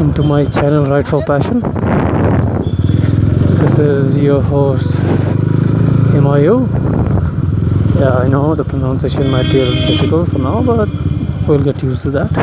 welcome to my channel Ride for Passion. This is your host Himayu. Yeah, I know the pronunciation might be a little difficult for now, but we'll get used to that.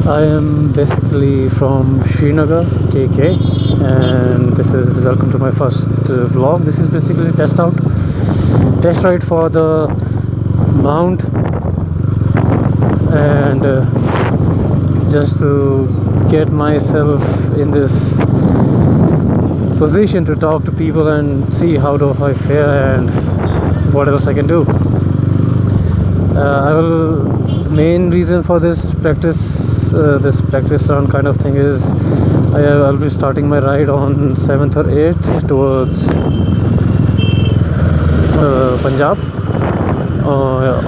I am basically from Srinagar, KK, and this is welcome to my first vlog. This is basically test ride for the mount, and just to get myself in this position to talk to people and see how do I fare and what else I can do. Main reason for this practice run kind of thing is I'll be starting my ride on 7th or 8th towards Punjab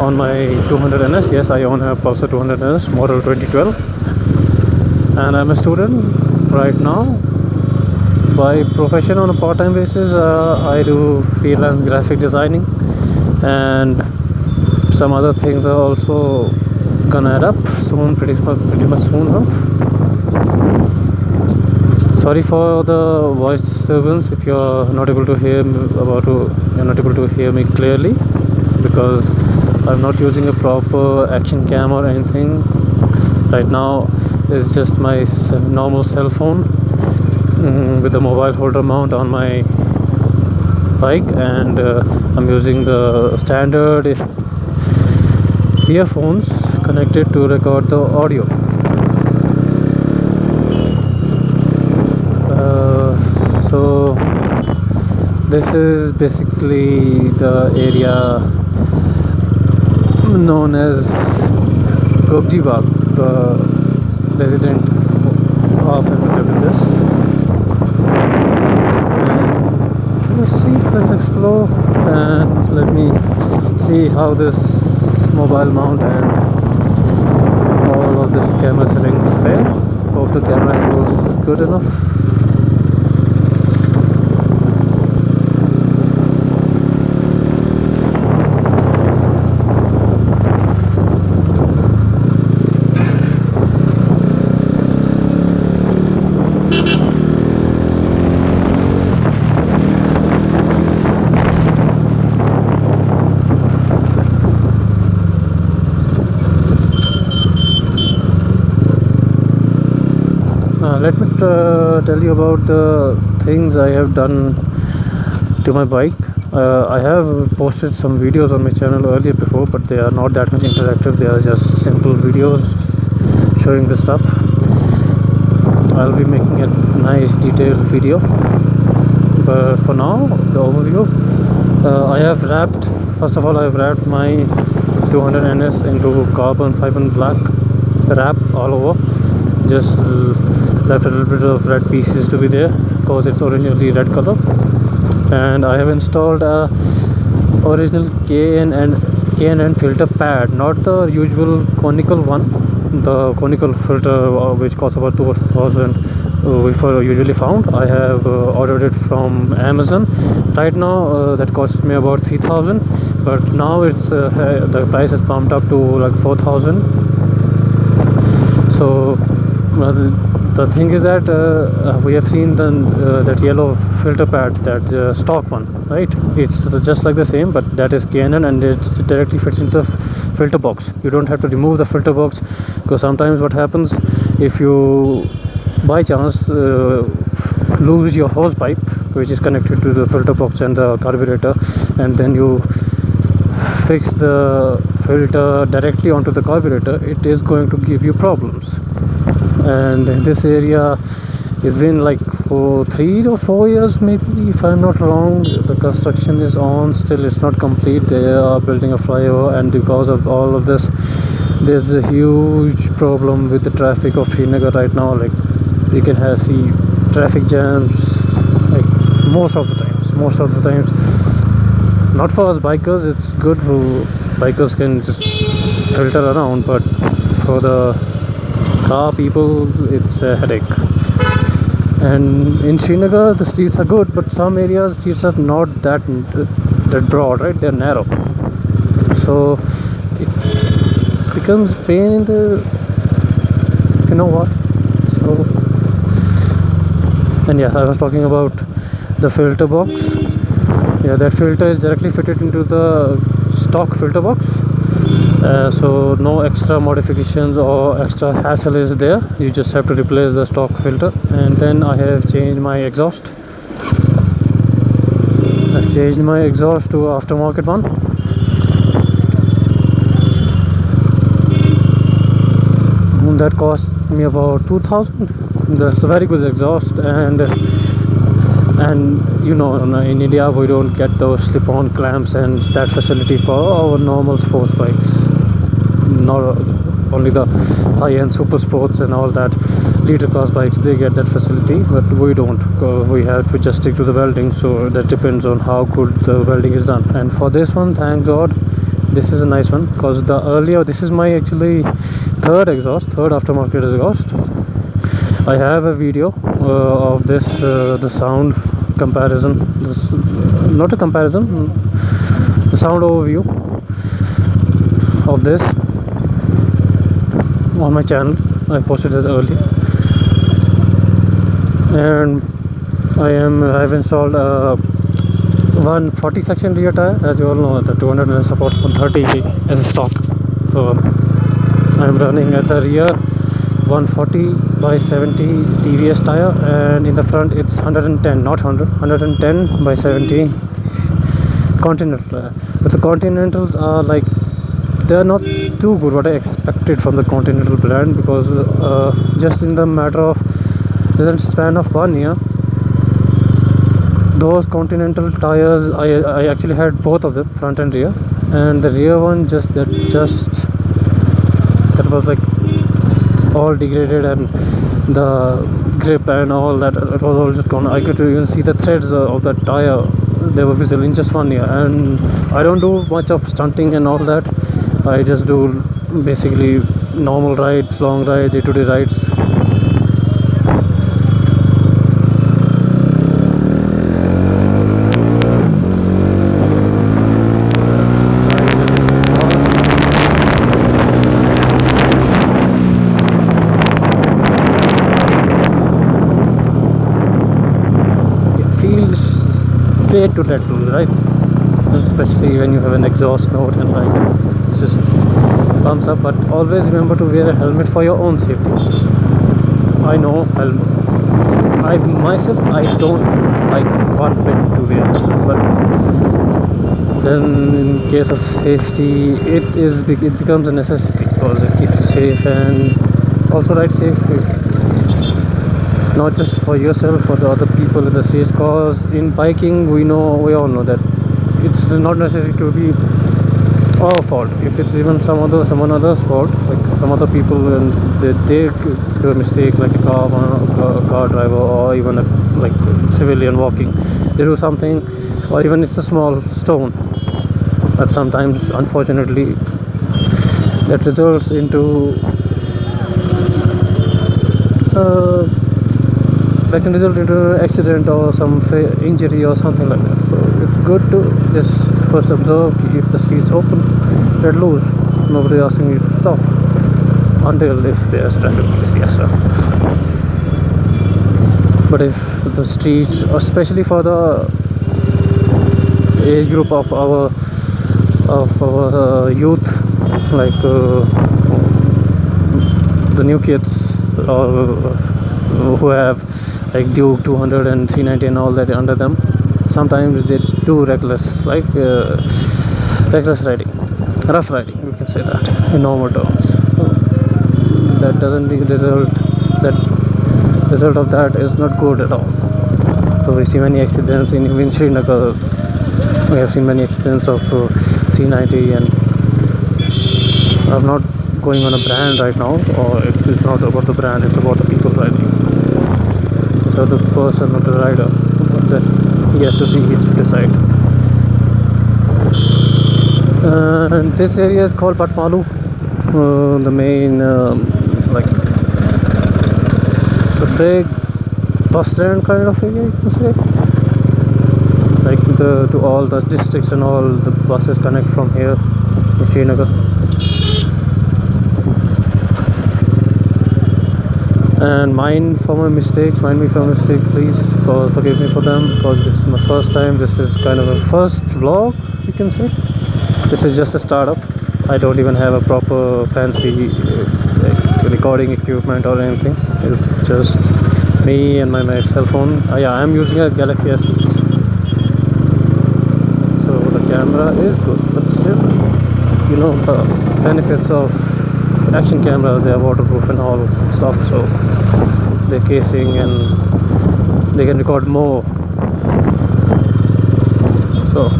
on my 200 NS. Yes, I own a Pulsar 200 NS model 2012, and I'm a student right now. By profession, on a part-time basis, I do freelance graphic designing, and some other things are also gonna add up soon, pretty much soon enough. Sorry for the voice disturbance if you're not able to hear me clearly, because I'm not using a proper action cam or anything. Right now it's just my normal cell phone with a mobile holder mount on my bike, and I'm using the standard earphones connected to record the audio. So this is basically the area known as Gobji Bagh. The resident often live in this. Let's explore, and let me see how this mobile mount and all of this camera settings fare. Hope the camera angle is good enough. Let me tell you about the things I have done to my bike. I have posted some videos on my channel earlier before, but they are not that much interactive. They are just simple videos showing the stuff. I'll be making a nice detailed video, but for now, the overview. I have wrapped my 200 NS into carbon fiber black wrap all over. Just left a little bit of red pieces to be there because it's originally red color, and I have installed a original K&N filter pad, not the usual conical one. The conical filter which costs about 2,000 we usually found. I have ordered it from Amazon. Right now that costs me about 3,000, but now it's the price has bumped up to like 4,000. So the thing is that we have seen that yellow filter pad, that stock one, right? It's just like the same, but that is K&N, and it directly fits into the filter box. You don't have to remove the filter box, because sometimes what happens if you by chance lose your hose pipe, which is connected to the filter box and the carburetor, and then you fix the filter directly onto the carburetor, it is going to give you problems. And in this area, it's been like for 3 or 4 years maybe, if I'm not wrong. The construction is on, still it's not complete. They are building a flyover, and because of all of this, there's a huge problem with the traffic of Srinagar right now. Like, you can see traffic jams like most of the times. Not for us bikers, it's good who bikers can just filter around, but for the car people, it's a headache. And in Srinagar, the streets are good, but some areas streets are not that broad, right? They're narrow. So becomes pain in the, you know what. So, and yeah, I was talking about the filter box. Yeah, that filter is directly fitted into the stock filter box, so no extra modifications or extra hassle is there. You just have to replace the stock filter. And then I have changed my exhaust. I've changed my exhaust to aftermarket one. That cost me about 2000. That's a very good exhaust. And you know, in India we don't get those slip-on clamps and that facility for our normal sports bikes. Not only the high-end super sports and all that liter class bikes, they get that facility, but we don't. We have to just stick to the welding, so that depends on how good the welding is done. And for this one, thank God, this is a nice one, because the earlier, this is my actually third aftermarket exhaust. I have a video of this, the sound comparison, not a comparison, the sound overview of this on my channel. I posted it earlier. And I've installed a 140 section rear tire. As you all know, the 200 supports 130 as a stock. So I'm running at the rear 140 by 70 TVS tire, and in the front it's 110, not 100, 110 by 70 Continental tire. But the Continentals are like, they are not too good what I expected from the Continental brand, because just in the matter of the span of 1 year, those Continental tires, I actually had both of them, front and rear, and the rear one that was like all degraded, and the grip and all that, it was all just gone. I could even see the threads of the tire, they were visible in just 1 year. And I don't do much of stunting and all that. I just do basically normal rides, long rides, day-to-day rides. Great to let loose, right? Especially when you have an exhaust note and like it just pumps up. But always remember to wear a helmet for your own safety. I know I myself, I don't like one bit to wear, but then in case of safety, it becomes a necessity, because it keeps you safe, and also ride safe, not just for yourself, for the other people in the streets. Cause in biking, we all know that it's not necessary to be our fault. If it's even someone other's fault, like some other people, and they do a mistake, like a car driver, or even a like civilian walking, they do something, or even it's a small stone, that sometimes unfortunately that results into that can result into an accident or some injury or something like that. So it's good to just first observe. If the street's open, let loose. Nobody asking you to stop until if there's traffic police, yes sir. But if the streets, especially for the age group of our youth, like the new kids, or who have like Duke 200 and 390 and all that under them, sometimes they do reckless riding, rough riding, we can say that in normal terms. That doesn't result of that is not good at all. So we see many accidents in Srinagar. We have seen many accidents of 390, and I'm not going on a brand right now, or it's not about the brand, it's about the people riding. So the person, not the rider, then he has to see, he has to decide. And this area is called Patmalu, the main like the big bus stand kind of area, you can say. Like to all the districts and all the buses connect from here in Srinagar. and mind me for my mistakes, please, because forgive me for them, because this is my first time. This is kind of a first vlog, you can say. This is just a startup. I don't even have a proper fancy like recording equipment or anything. It's just me and my cell phone. Yeah, I'm using a Galaxy S6, so the camera is good, but still, you know, the benefits of action cameras, they are waterproof and all stuff, so they're casing and they can record more. So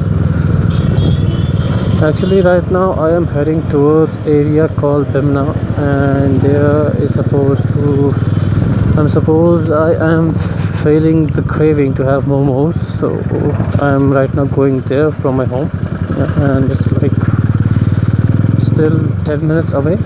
actually right now I am heading towards area called Bimna, and there is I am feeling the craving to have momos, so I am right now going there from my home, and it's like still 10 minutes away.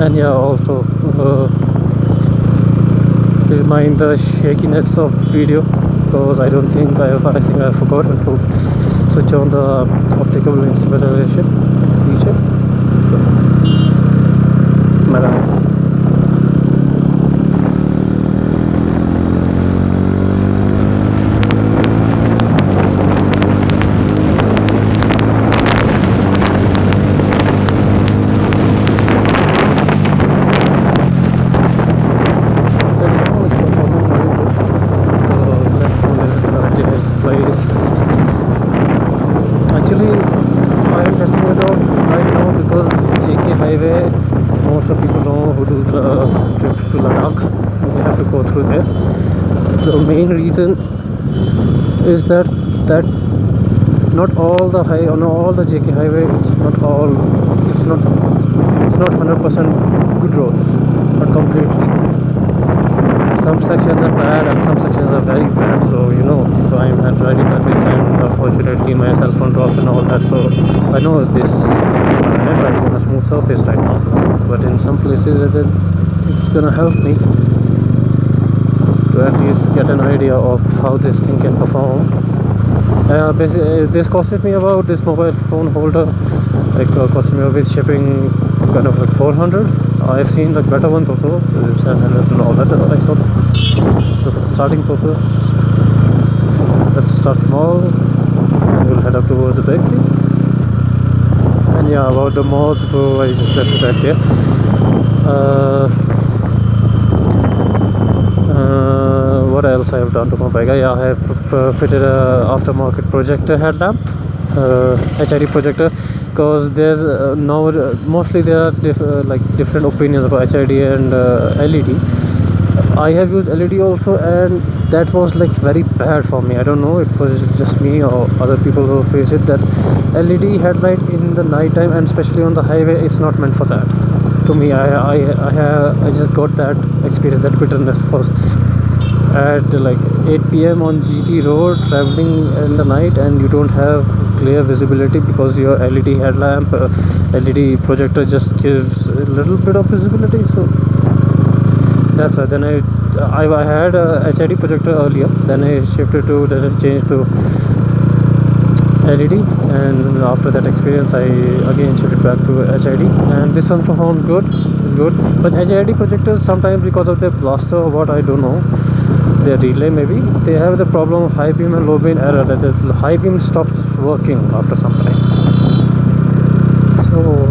And yeah, also please mind the shakiness of video, because I think I've forgotten to switch on the optical stabilization feature. So, my bad. Actually, I am testing it out right now because JK Highway, most of people know who do the trips to Ladakh, they have to go through there. The main reason is that not all the JK Highway, it's not 100% good roads, not completely. Some sections are bad and some sections are very bad, so you know, so I'm driving at this, and unfortunately my cell phone dropped and all that, so I know this, I'm driving on a smooth surface right now, but in some places it's gonna help me to at least get an idea of how this thing can perform. Basically, this costed me about, this mobile phone holder, like costed me with shipping kind of like 400. I've seen like better ones also, 700 and all that I saw. So for the starting purpose, let's start small and we'll head up towards the bakery. And yeah, about the mods, so I just left it right there. What else I have done to my bike? Yeah, I have fitted a aftermarket projector headlamp, HID projector, because there's mostly there are different opinions about HID and LED. I have used LED also, and that was like very bad for me. I don't know, it was just me or other people who face it, that LED headlight in the night time and especially on the highway is not meant for that. To me, I just got that experience, that bitterness, because at like 8 p.m. on GT road traveling in the night and you don't have clear visibility because your LED headlamp, LED projector just gives a little bit of visibility, so that's why. Then I had a HID projector earlier, then I changed to LED, and after that experience I again shifted back to HID, and this one performed good. It's good, but HID projectors sometimes, because of their blaster or what, I don't know, their relay maybe, they have the problem of high beam and low beam error, that the high beam stops working after some time. So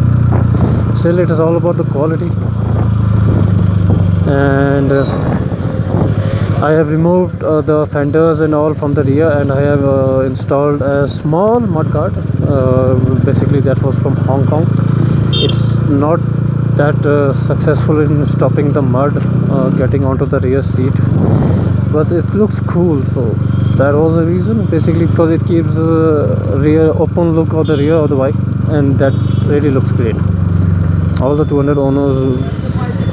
still it is all about the quality. And I have removed the fenders and all from the rear, and I have installed a small mudguard. Basically that was from Hong Kong. It's not that successful in stopping the mud getting onto the rear seat, but it looks cool, so that was the reason, basically, because it keeps the rear open look of the rear of the bike, and that really looks great. All the 200 owners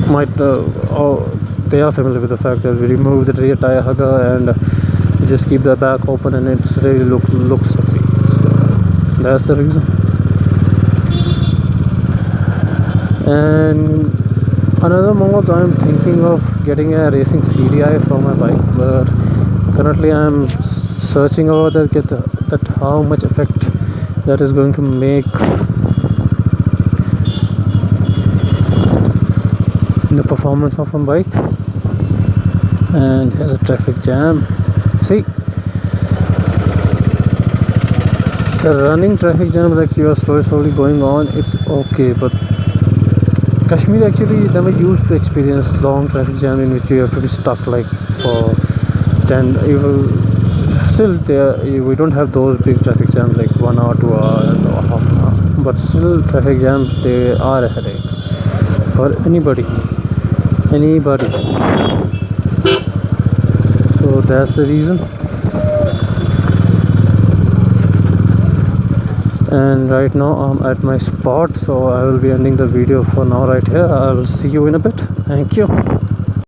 might they are familiar with the fact that we removed the rear tire hugger and You just keep the back open and it's really looks sexy. So that's the reason. And another mode, I'm thinking of getting a racing CDI for my bike, but currently I'm searching over that how much effect that is going to make in the performance of a bike. And here's a traffic jam. See, the running traffic jam, like you are slowly going on, it's okay, but Kashmir actually never used to experience long traffic jam in which you have to be stuck like for 10 still there. We don't have those big traffic jams like 1 hour, 2 hour, or half an hour, but still traffic jams, they are a headache for anybody. So that's the reason. And right now I'm at my spot, so I will be ending the video for now right here. I will see you in a bit. Thank you.